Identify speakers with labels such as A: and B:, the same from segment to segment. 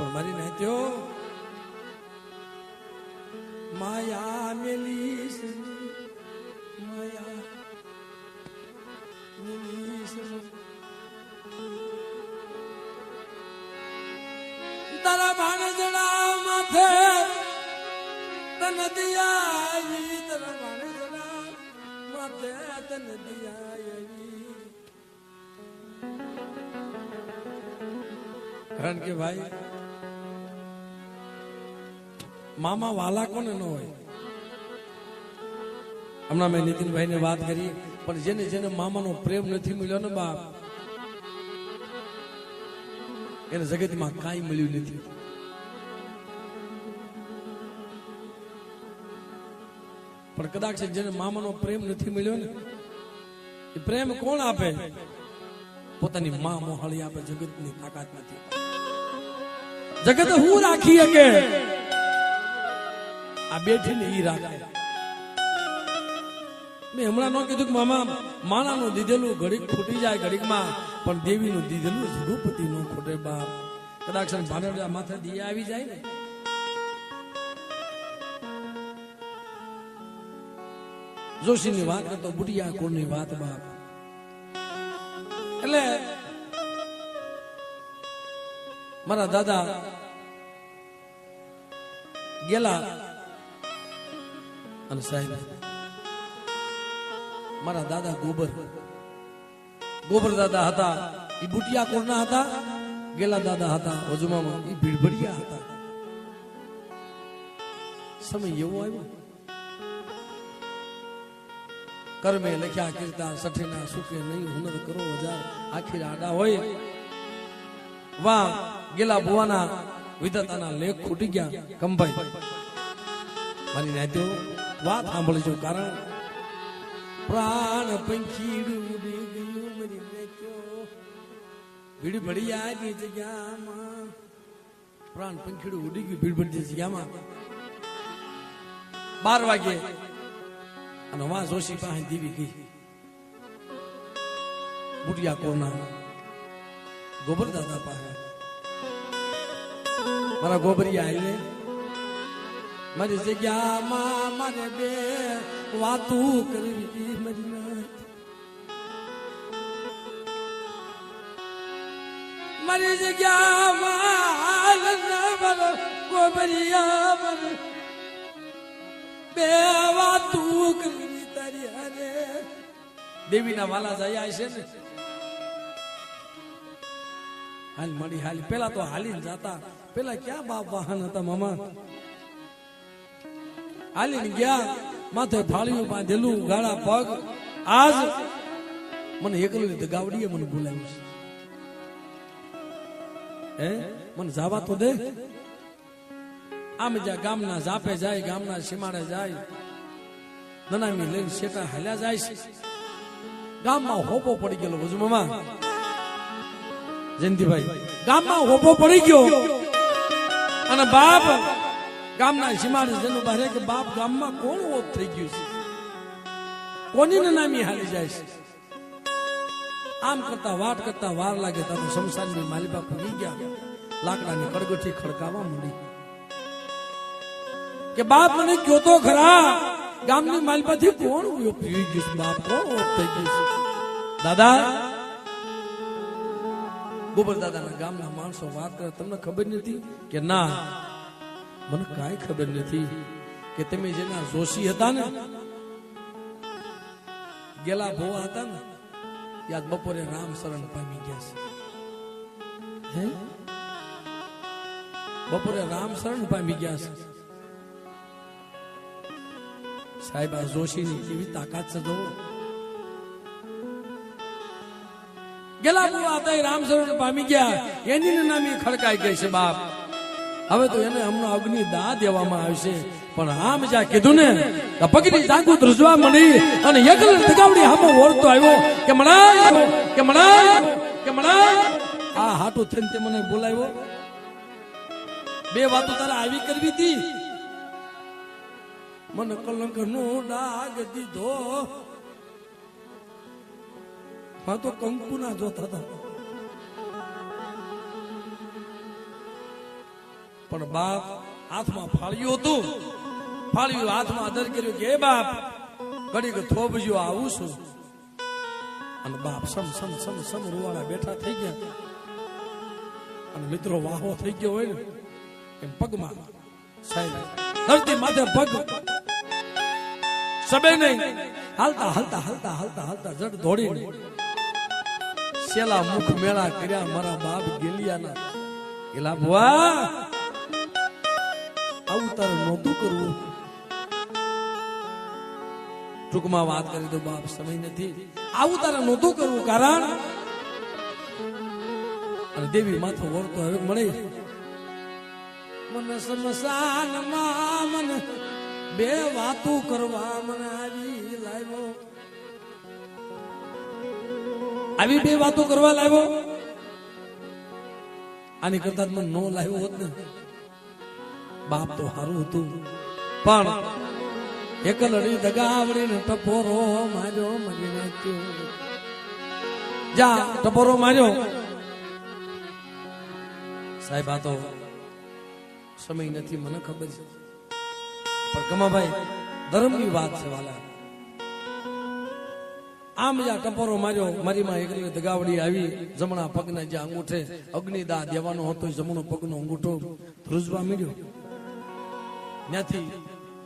A: પણ મારી નાત્યો માયા મેલીશ માયા મેલીશ તારા ભાણેજડા માથે તન દિયાવી તારા ભાણેજડા માથે તન દિયાવી કારણ કે ભાઈ મામા વાલા કોને ન હોય. હમણાં મેં નીતિનભાઈ ને વાત કરી પણ જેને જેને મામાનો પ્રેમ નથી મળ્યો ને બાપ એને જગતમાં કાંઈ મળ્યું નથી. પણ કદાચ જેને મામાનો પ્રેમ નથી મળ્યો ને એ પ્રેમ કોણ આપે? પોતાની માં મોહાળી આપે. જગતની તાકાત નથી. જગત હું રાખી શકે આ બેઠીને ઈ રાખે. મેં હમણાં ન કીધું કે મામા માણાનું દીધેલું ઘડીક ખૂટી જાય ઘડીકમાં, પણ દેવીનું દીધેલું રઘુપતિ નું ખોટે બાપ. કદાચ ભાનેડા માથે દિયા આવી જાય ને જોશીની વાત કરતો બુટિયા કોણની વાત બાપ. એટલે મારા દાદા ગેલા અને સાહેબ મારા દાદા ગોબર દાદા હતા. એ બુટિયા કોરના હતા? ગેલા દાદા હતા. વજુમામાં એ ભીડભડિયા હતા. સમય એવો આવ્યો કર્મે લખ્યા કીર્તા સઠીના સુખે નહીં હુનર કરો હજાર આખીર આડા હોય. વાહ ગેલા ભુવાના વિધાતાના લેખ ખૂટી ગયા. કંભાઈ મારી નાત્યો વાત સાંભળજો. કારણ પ્રાણ પંખીડું ઉડી ગયું મારી નાત્યો ભીડભડિયાની જગ્યામાં. પ્રાણ પંખીડું ઉડી ગયું ભીડભડિયાની જગ્યામાં. 12 વાગે અને વાં જોશી પાસે દીવી ગઈ. બુટિયા કોરના ગોબર દાદા પાસે મારા ગોબરિયા આવીને મારી જગ્યામાં મારે બે વાતું કરવી. મારી જગ્યામાં ગોબરિયા બે વાતું કરવી તારી હારે. દેવીના વાલા જયા છે ને હાલ મળી હાલી. પેલા તો હાલીને જાતા. પેલા ક્યાં બાપ વાહન હતા મામા? હાલીને ગયા, માથે ફાળીઓ બાંધેલું, ગાળા પગ. આજ મને એકલું ગાવડીએ મને બોલાવ્યું છે. મને જવા તો દે. આમ જ્યાં ગામના જાપે જાય, ગામના સીમાડે જાય, નનામી લઈને શેટા હાલ્યા જાય છે. ગામમાં હોપો પડી ગયેલો વજુમામાં જયંતિભાઈ. ગામમાં હોપો પડી ગયો અને બાપ ગામના સીમાડે જેનું બહાર કે બાપ ગામમાં કોણ ઓપ થઈ ગયું છે, કોની નનામી હાલી જાય છે. આમ કરતા વાટ કરતા વાર લાગે તો શમશાનની માલિકા પૂરી ગયા. લાકડાની કડગઠી ખડકાવા માંડી કે બાપ મને કયો તો ખરા ગામની માલિકાથી કોણ પી ગયું? બાપ કોણ ઓપ થઈ ગયું છે? દાદા ગોબર દાદાના ગામના માણસો વાત કરે. તમને ખબર નથી કે ના? મને કાંઈ ખબર નથી કે તમે જેના જોશી હતા ને, ગેલા ભોવા હતા ને, યાદ બપોરે રામ શરણ પામી ગયા છે. બપોરે રામ શરણ પામી ગયા છે. સાહેબ આ જોશીની કેવી તાકાત છે જો. ગેલા ભોવા હતા રામ શરણ પામી ગયા. એની નામી ખડકાઈ ગઈ છે બાપ. હવે તો એને હમણાં અગ્નિ દાહ દેવામાં આવશે. પણ આમ જ્યાં કીધું ને પગની જાગુ ધ્રુજવા મળી અને એકલ તગાવડી હામો ઓળતો આવ્યો કે મણાય કે મણાય કે મણાય. આ હાટું થઈને તે મને બોલાવ્યો. બે વાતો તારે આવી કરવી હતી. મને કલંક નો ડાગ દીધો. હા તો કંકુ ના જોતા હતા. પણ બાપ હાથમાં ફાળ્યું હતું, ફાળ્યું હાથમાં આદર કર્યું કે હે બાપ ઘડીક થોભજો આવું છું. અને બાપ સમ સમ સમ સમ રૂવાડા બેઠા થઈ ગયા. અને મિત્રો વાહો થઈ ગયો હોય ને એમ પગમાં સાહેબ ધરતી માથે પગ સબે નહીં હાલતા હાલતા હાલતા હાલતા હાલતા જડ દોડી શેલા મુખ મેળા કર્યા મારા બાપ ગેલિયાના. ગેલા ભુવા આવું તારે નહોતું કરવું. ટૂંકમાં વાત કરી તો બાપ સમય નથી. આવું તારે નહોતું કરવું કારણ અને દેવી માથો વળતો હવે મળે મને સમસાનમાં મને બે વાતો કરવા મને આવી લાવ્યો. આવી બે વાતો કરવા લાવ્યો. આની કરતા મને નો લાવ્યો હોત ને બાપ તો સારું હતું. પણ એકલડી દગાવડીને ટપોરો માર્યો મરી નાખ્યો. જા ટપોરો માર્યો. સાહેબ આ તો સમય નથી મને ખબર છે પણ કમાભાઈ ધર્મની વાત છે વાલા. આમ જ્યાં ટપોરો માર્યો મારી માં એકલી દગાવડી આવી જમણા પગના જે અંગૂઠે અગ્નિદાહ દેવાનો હતો જમણો પગનો અંગૂઠો ધ્રુજવા મળ્યો. ત્યાંથી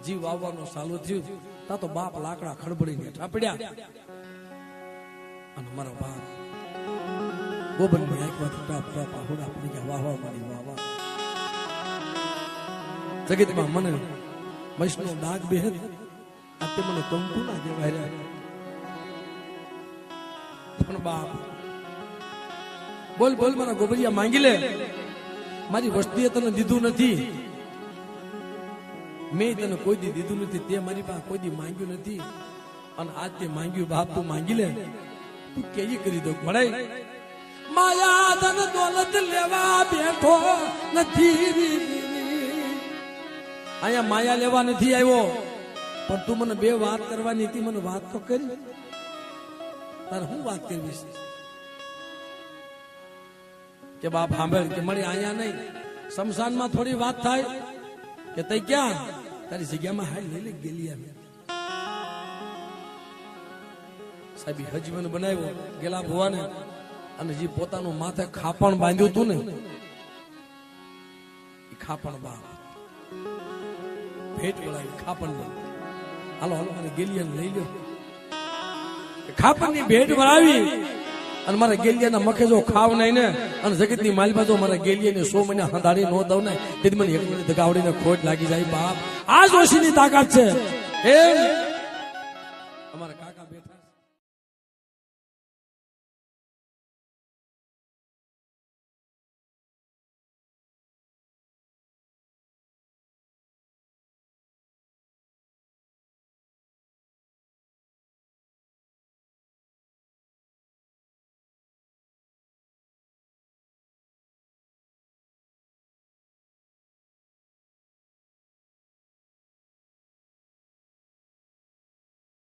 A: જીવ આવવાનું ચાલુ થયું. તા તો બાપ લાકડા ખડબડીને ઠાપડ્યા અને મારા બાપ ગોબરની આંખમાંથી ટાપ ટાપ આહુડા પડી ગયા. વાહ વાહ મારી વાહ વાહ. જગતમાં મને મૈસનો ડાઘ બેહદ આ તે મને કંકુ ના દેવાય. પણ બાપ બોલ બોલ મારા ગોબરિયા માંગી લે. મારી વસ્તીએ તને દીધું નથી, મેં તને કોઈ દી દીધું નથી, તે મારી પાસે કોઈ દી માંગ્યું નથી. અને આજ તે માંગ્યું બાપ તું માંગી લે. તું કેવી કરી દો ભણાય માયા ધન દોલત લેવા બેઠો નથી. અહીંયા માયા લેવા નથી આવ્યો પણ તું મને બે વાત કરવાની હતી. મને વાત તો કરી. તારે હું વાત કરવી છે કે બાપ સાંભળ કે મળી અહીંયા નહીં શમશાનમાં થોડી વાત થાય કે તઈ ક્યાં તારી જગ્યામાં હાલ લઈ લઈ ગેલી આવી. સાહેબ હજીવન બનાવ્યો ગેલા ભુવાને અને જે પોતાનું માથે ખાપણ બાંધ્યું હતું ને એ ખાપણ બાપ ભેટ બોલાવી ખાપણ. હાલો હાલો મને ગેલિયાને લઈ લો. ખાપણની ભેટ વળાવી અને મારા ગેલિયાના મખે જો ખાવ નહીં ને અને જગતની માલમાં જો મારા ગેલિયાને 100 મહિના હંધાડી નો દઉં ને તેથી મને એક દગાવડીને ખોટ લાગી જાય. બાપ આ જોશીની તાકાત છે. એમ અમારા કાકા બેઠા